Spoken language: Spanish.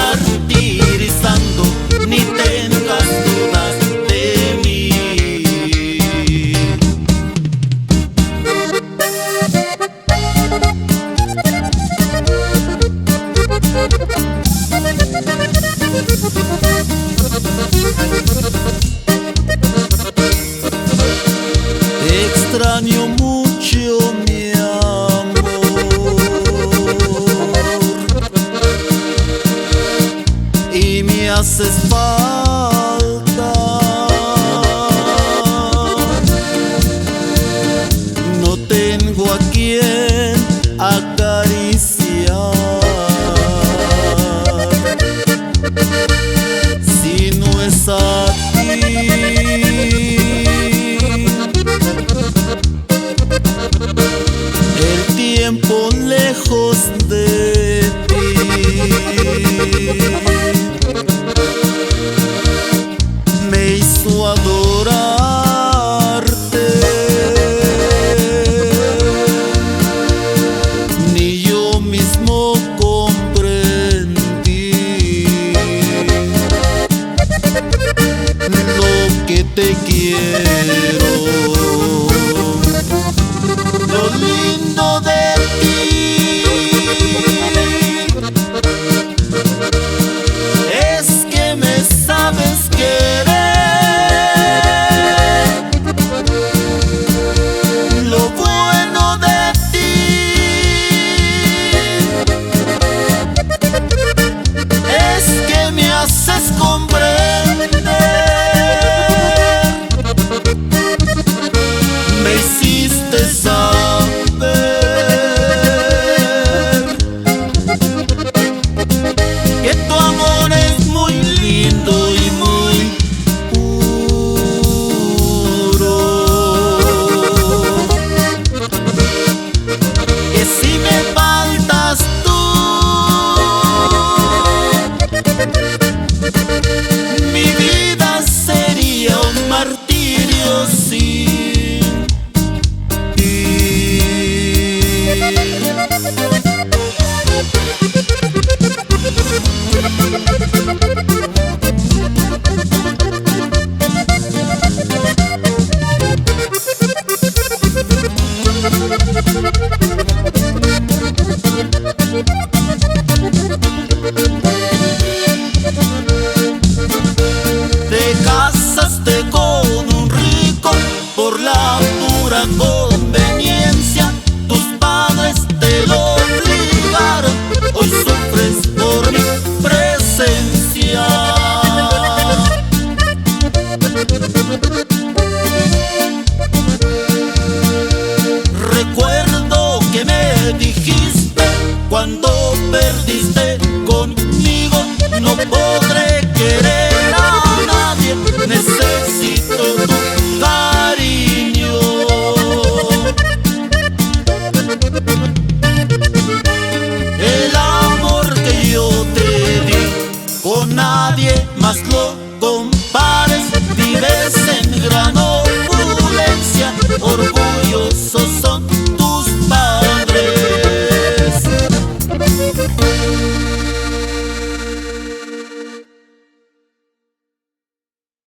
martirizando, ni tengas dudas de mí. Te extraño mucho, mi amor, y me haces falta. No tengo a quien acariciar si no es a ti. El tiempo lejos de ti me hizo adorarte, ni yo mismo comprendí lo que te quiero. Lo lindo de ti es que me sabes querer. Lo bueno de ti es que me haces comprender. Me hiciste saber que tu amor es muy lindo y muy puro, que si me faltas tú, mi vida sería un martirio sin ti. Te casaste con un rico por la pura conveniencia. Tus padres te lo obligaron, hoy sufres por mi presencia. Recuerdo que me dijiste cuando perdiste conmigo: no podré querer a nadie, necesito tu cariño. El amor que yo te di, con nadie más lo compartí.